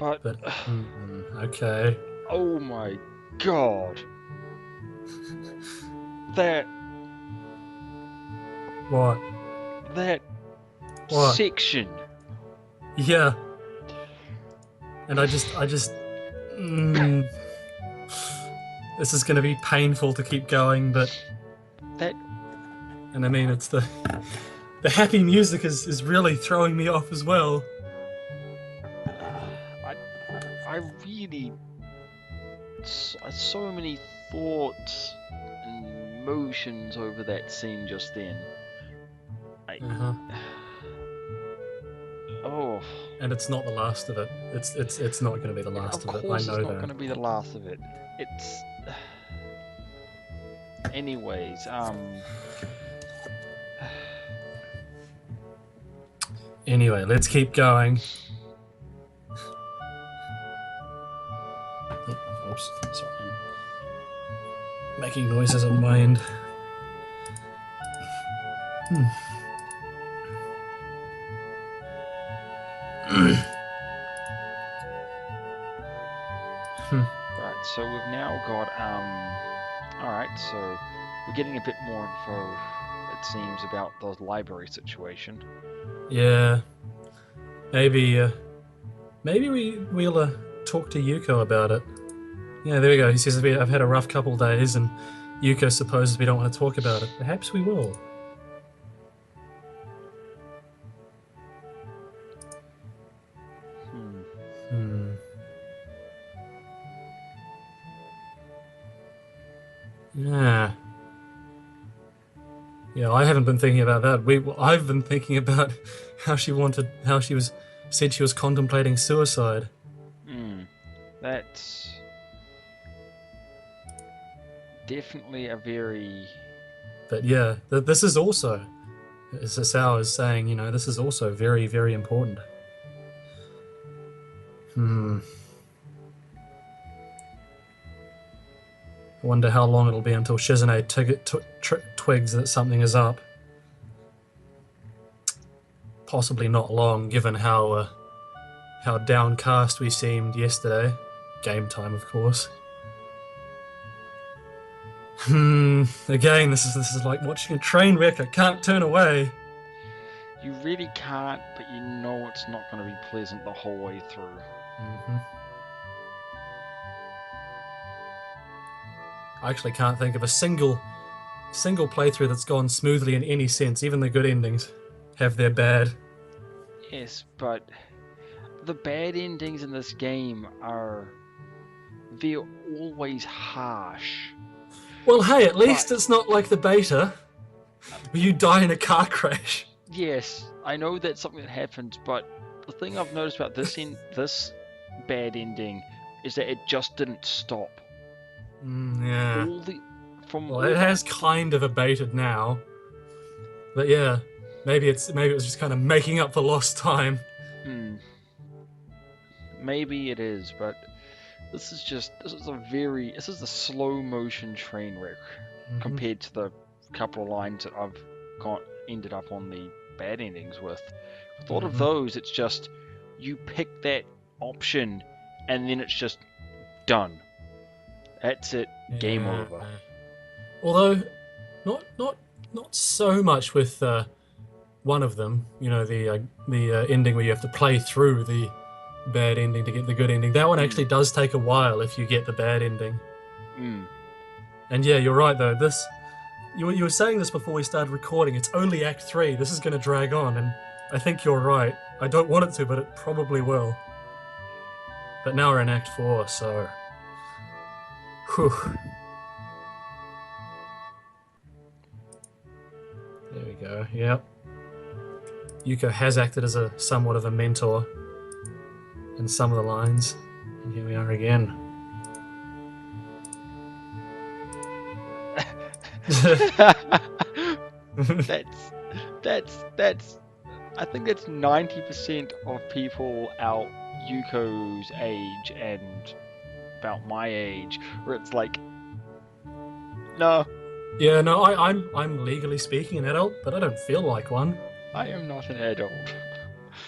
But But okay. oh my god, that What? that What? section. Yeah. And I just this is gonna be painful to keep going, but That and I mean it's the happy music is really throwing me off as well. I I really so many thoughts and emotions over that scene just then. I Uh-huh. oh, And it's not the last of it. It's not gonna be the last of of it. I course it's know not going that. to be the last of it. It's anyways. Anyway, let's keep going. Oops, sorry. I'm making noises on my end. Right, so we've now got alright, so we're getting a bit more info, it seems, about the library situation. Yeah, maybe we'll talk to Yuko about it. Yeah, there we go. He says I've had a rough couple days, and Yuko supposes we don't want to talk about it. Perhaps we will. Hmm. Yeah. Yeah, I haven't been thinking about that. I've been thinking about how she said she was contemplating suicide. That's definitely a very... But yeah, this is also, as Sasao is saying, this is also very, very important. I wonder how long it'll be until Shizune twigs that something is up. Possibly not long, given how downcast we seemed yesterday. Game time, of course. Again, this is like watching a train wreck. I can't turn away. You really can't, but you know it's not going to be pleasant the whole way through. I actually can't think of a single playthrough that's gone smoothly in any sense. Even the good endings have their bad. Yes, but the bad endings in this game they're always harsh. Well, hey, at least it's not like the beta where you die in a car crash. Yes, I know that's something that happens, but the thing I've noticed about this bad ending is that it just didn't stop. Yeah. Well, it has kind of abated now, but yeah, maybe it was just kind of making up for lost time. Maybe it is, but this is a slow motion train wreck compared to the couple of lines that I've ended up on the bad endings with. With a lot of those, it's just you pick that option and then it's just done. That's it. Game over. Although, not so much with one of them. The ending where you have to play through the bad ending to get the good ending. That one actually does take a while if you get the bad ending. And yeah, you're right though. You were saying this before we started recording. It's only Act 3. This is going to drag on, and I think you're right. I don't want it to, but it probably will. But now we're in Act 4, so... Whew. There we go, yep. Yuko has acted as somewhat of a mentor in some of the lines. And here we are again. that's I think that's 90% of people our Yuko's age and about my age, where it's like, no. Yeah, no, I'm legally speaking an adult, but I don't feel like one. I am not an adult.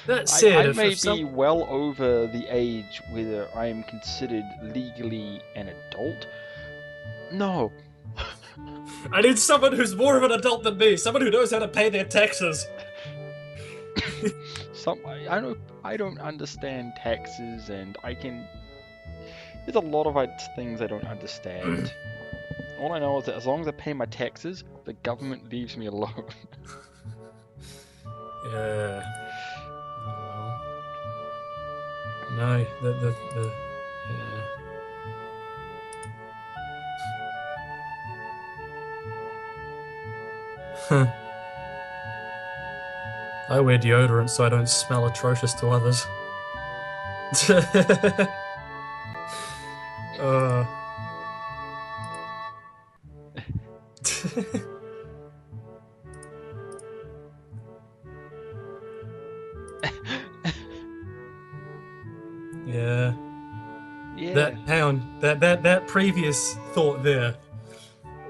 That said, I if, may if some... be well over the age whether I am considered legally an adult. No. I need someone who's more of an adult than me, someone who knows how to pay their taxes. I don't understand taxes, and there's a lot of things I don't understand. All I know is that as long as I pay my taxes, the government leaves me alone. Yeah. Oh well. No, yeah. Huh. I wear deodorant so I don't smell atrocious to others. uh. Yeah. Yeah. Hang on. That previous thought there.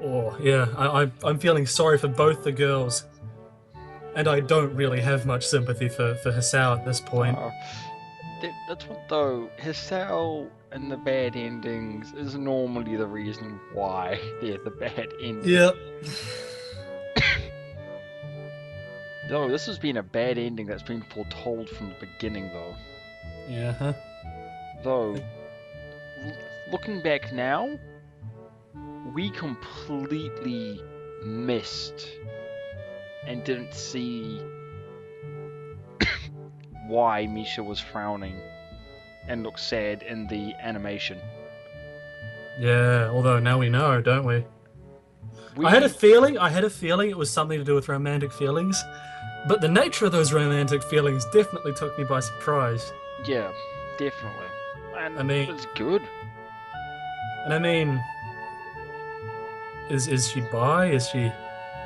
Oh, yeah. I'm feeling sorry for both the girls. And I don't really have much sympathy for Hasao at this point. That's what though. Hisao and the bad endings is normally the reason why they're the bad endings. Yeah. No, this has been a bad ending that's been foretold from the beginning, though. Yeah. Huh? Though, looking back now, we completely missed and didn't see why Misha was frowning and looked sad in the animation. Yeah, although now we know, don't we? I had a feeling it was something to do with romantic feelings, but the nature of those romantic feelings definitely took me by surprise. Yeah, definitely. And I mean, it's good. And I mean, is she bi? Is she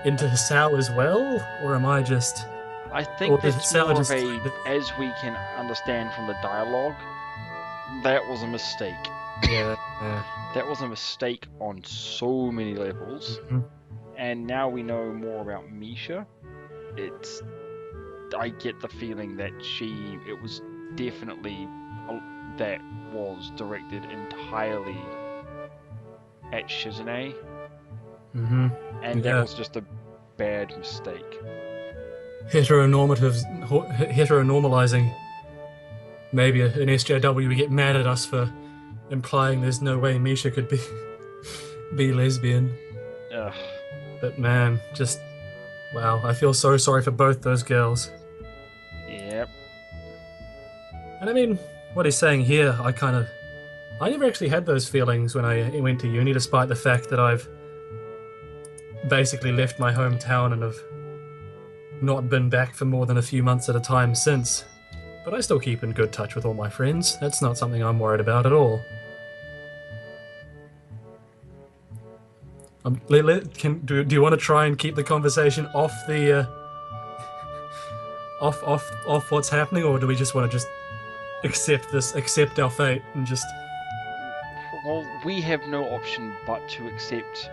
into Hisao as well? Or am I just... I think that's more of as we can understand from the dialogue, that was a mistake. Yeah. That was a mistake on so many levels. Mm-hmm. And now we know more about Misha. I get the feeling that it was definitely that was directed entirely at Shizune. Mm-hmm. And that was just a bad mistake. Heteronormalizing. Maybe an SJW would get mad at us for implying there's no way Misha could be lesbian. Ugh. But man, just wow, I feel so sorry for both those girls. Yep. And I mean, what he's saying here, I never actually had those feelings when I went to uni, despite the fact that I've basically left my hometown and have not been back for more than a few months at a time since. But I still keep in good touch with all my friends. That's not something I'm worried about at all. Do you want to try and keep the conversation off the off what's happening, or do we just want to accept our fate and just... Well, we have no option but to accept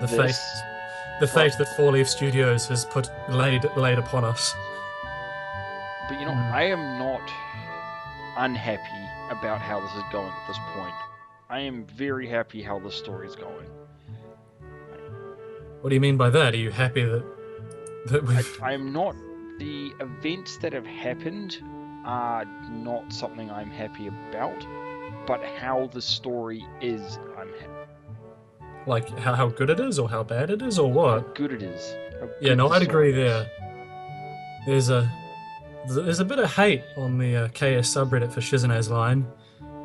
the fate that 4 Leaf Studios has laid upon us. But you know, I am not unhappy about how this is going at this point. I am very happy how the story is going. What do you mean by that? Are you happy that I'm not. The events that have happened are not something I'm happy about, but how the story is, I'm happy. Like how good it is, or how bad it is, or what? How good it is. Yeah, no, I'd agree there. There's a bit of hate on the KS subreddit for Shizune's line,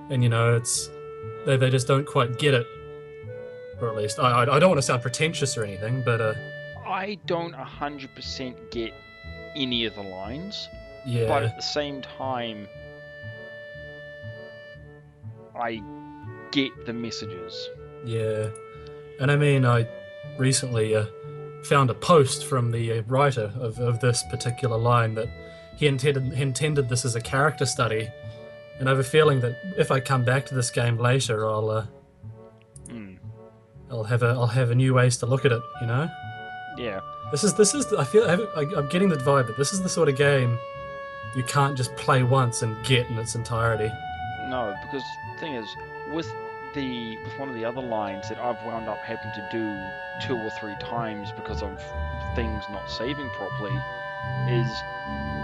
and you know, they just don't quite get it. Or at least, I don't want to sound pretentious or anything, but... I don't 100% get any of the lines. Yeah. But at the same time, I get the messages. Yeah. And I mean, I recently found a post from the writer of this particular line that he intended this as a character study. And I have a feeling that if I come back to this game later, I'll have a new ways to look at it, you know? Yeah. I'm getting the vibe that this is the sort of game You can't just play once and get in its entirety. No, because the thing is, with one of the other lines that I've wound up having to do 2 or 3 times because of things not saving properly, is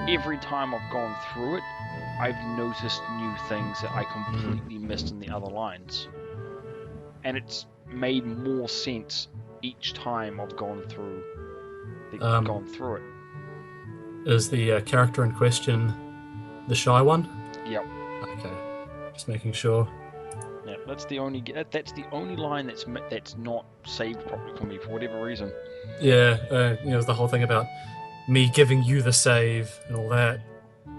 every time I've gone through it, I've noticed new things that I completely missed in the other lines. And it's made more sense each time I've gone through it. Is the character in question the shy one? Yep. Okay, just making sure. Yeah, that's the only line that's not saved properly for me for whatever reason. Yeah, there's the whole thing about me giving you the save and all that,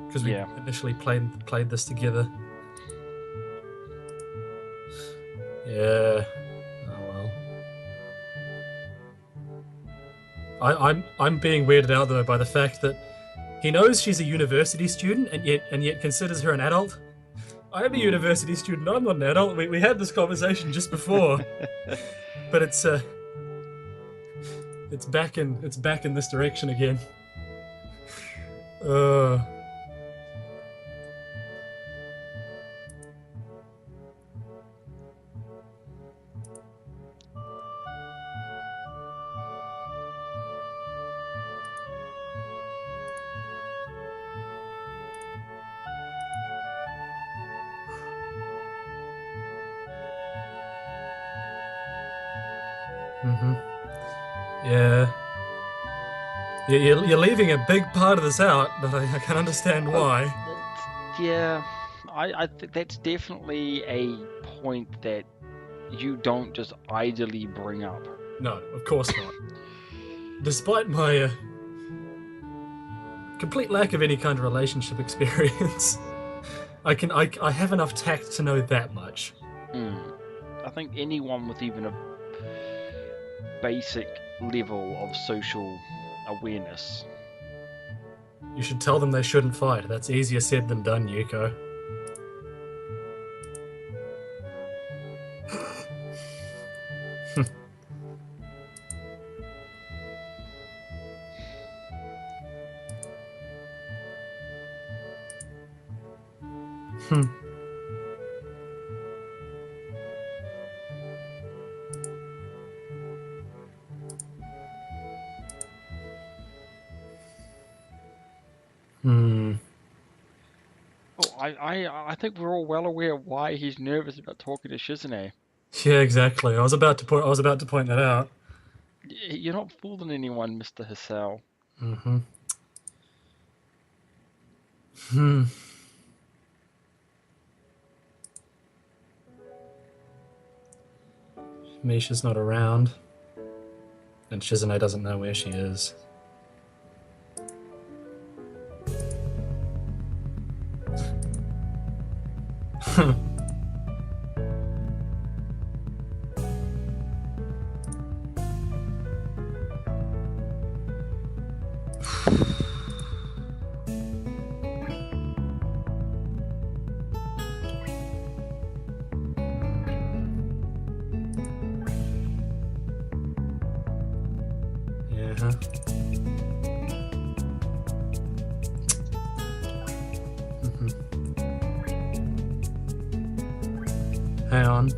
because we initially played this together. Yeah. Oh well. I'm being weirded out though by the fact that he knows she's a university student and yet considers her an adult. I'm a university student. I'm not an adult. We had this conversation just before, but it's back in this direction again. Yeah. You're leaving a big part of this out, but I can understand why. Yeah, I think that's definitely a point that you don't just idly bring up. No, of course not. Despite my complete lack of any kind of relationship experience, I have enough tact to know that much. I think anyone with even a basic level of social awareness. You should tell them they shouldn't fight. That's easier said than done, Yuko. I think we're all well aware of why he's nervous about talking to Shizune. Yeah, exactly. I was about to point that out. You're not fooling anyone, Mr. Hasio. Misha's not around, and Shizune doesn't know where she is. Hang on.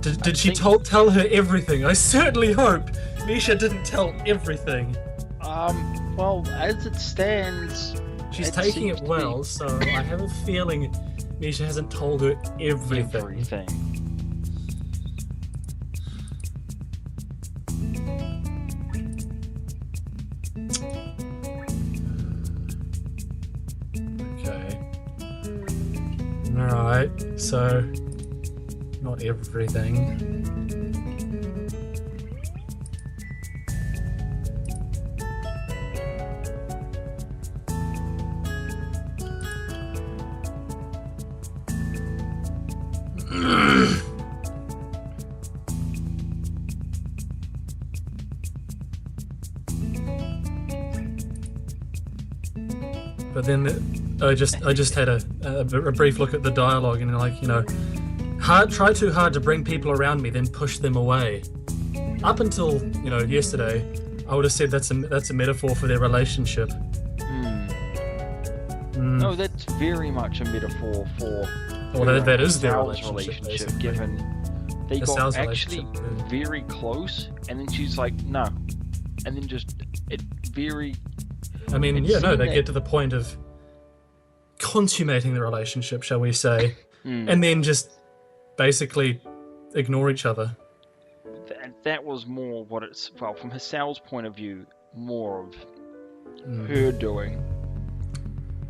Did she tell her everything? I certainly hope Misha didn't tell everything. Well, as it stands, she's taking it well, so I have a feeling Misha hasn't told her everything. Okay. Alright, so not everything. But then I just had a brief look at the dialogue and try too hard to bring people around me, then push them away. Up until yesterday, I would have said that's a metaphor for their relationship. No, that's very much a metaphor for Well, that is their Sal's relationship, given they got Sal's actually very close, and then she's like, no. And then just, it very... I mean, they get to the point of consummating the relationship, shall we say, and then just basically ignore each other. That was more what it's... Well, from Sal's point of view, more of her doing.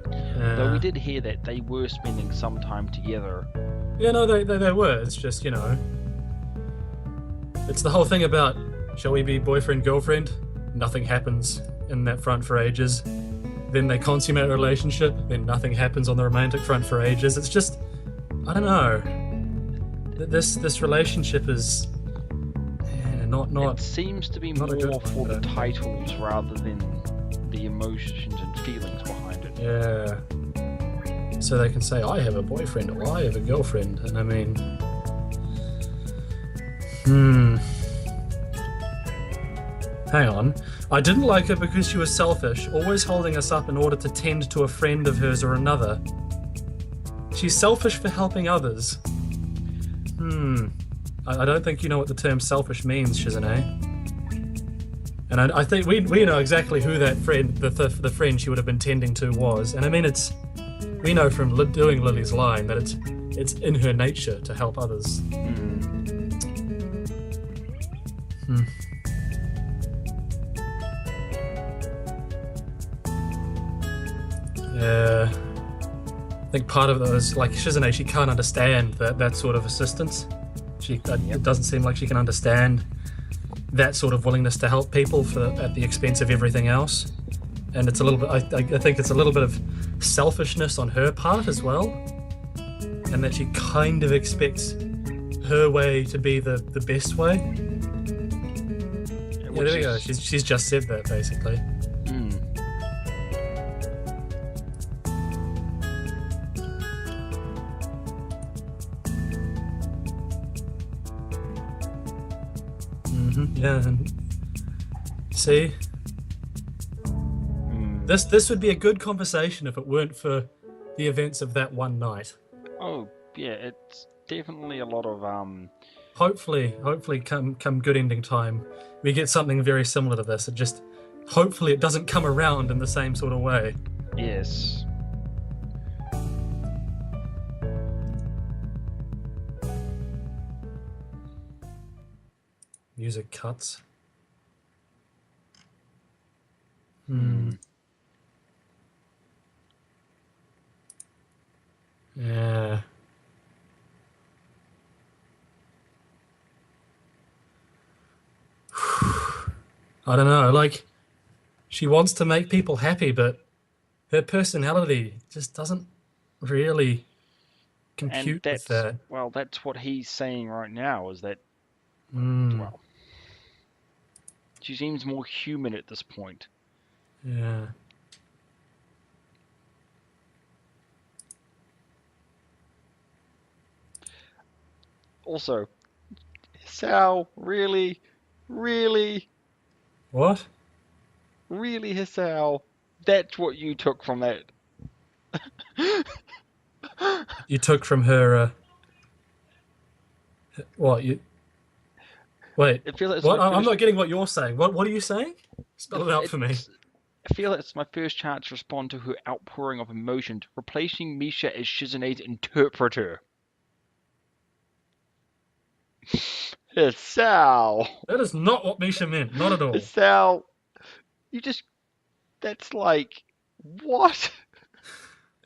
Though we did hear that they were spending some time together. Yeah, no, they were. It's just, it's the whole thing about, shall we be boyfriend, girlfriend? Nothing happens in that front for ages. Then they consummate a relationship, then nothing happens on the romantic front for ages. It's just, I don't know. This relationship is not. It seems to be more for the titles rather than the emotions and feelings behind it. Yeah. So they can say, I have a boyfriend or I have a girlfriend, and I mean, hang on. I didn't like her because she was selfish, always holding us up in order to tend to a friend of hers or another. She's selfish for helping others. I don't think you know what the term selfish means, Shizune. And I think we know exactly who that friend, the friend she would have been tending to was. And I mean, we know from doing Lily's line that it's in her nature to help others. Yeah. I think part of it was like Shizune, she can't understand that sort of assistance. It doesn't seem like she can understand that sort of willingness to help people at the expense of everything else. And it's a little bit, I think it's a little bit of selfishness on her part as well. And that she kind of expects her way to be the best way. Yeah, there we go. She's just said that, basically. Yeah, and see, this would be a good conversation if it weren't for the events of that one night. Oh yeah, it's definitely a lot of Hopefully, come good ending time, we get something very similar to this. Hopefully, it doesn't come around in the same sort of way. Yes. Music cuts. Yeah. I don't know, like, she wants to make people happy, but her personality just doesn't really compute with that. Well, that's what he's saying right now, is that, well, she seems more human at this point. Yeah. Also, Hisao, really? What? Really, Hisao? That's what you took from that? You took from her, what, you... Wait, it feels like what? I'm not getting what you're saying. What are you saying? Spell it out for me. I feel it's my first chance to respond to her outpouring of emotion, replacing Misha as Shizune's interpreter. Hisao! That is not what Misha meant. Not at all. Hisao, that's like, what?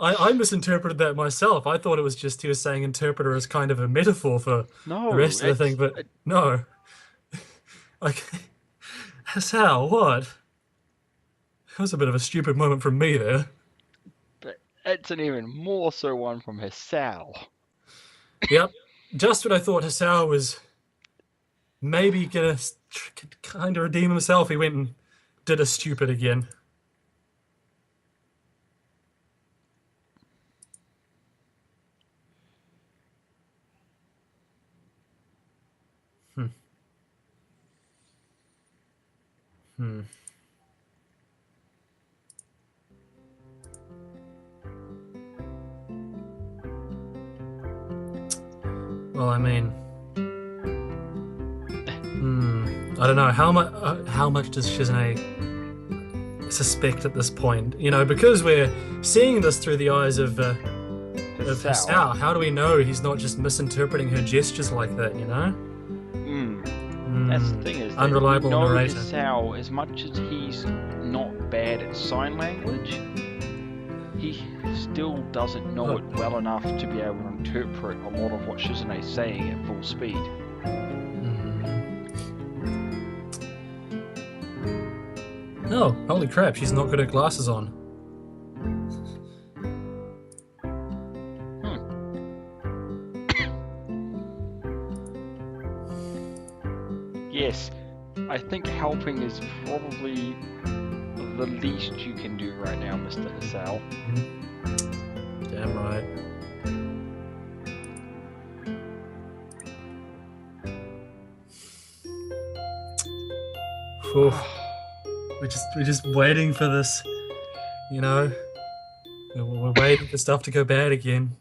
I misinterpreted that myself. I thought it was just he was saying interpreter as kind of a metaphor for the rest of the thing, but no. Like, Hisao, what? That was a bit of a stupid moment from me there. But it's an even more so one from Hisao. Yep. Just when I thought Hisao was maybe gonna kind of redeem himself, he went and did a stupid again. Well, I mean, I don't know how much does Shizune suspect at this point? You know, because we're seeing this through the eyes of Hisao. How do we know he's not just misinterpreting her gestures like that? You know. That's the thing, is that unreliable narrator. Hisao, as much as he's not bad at sign language, he still doesn't know it well enough to be able to interpret a lot of what Shizune's saying at full speed. Oh, holy crap, she's not got her glasses on. Yes, I think helping is probably the least you can do right now, Mr. Hisao. Damn right. Whew. We're just waiting for this, you know. We're waiting for stuff to go bad again.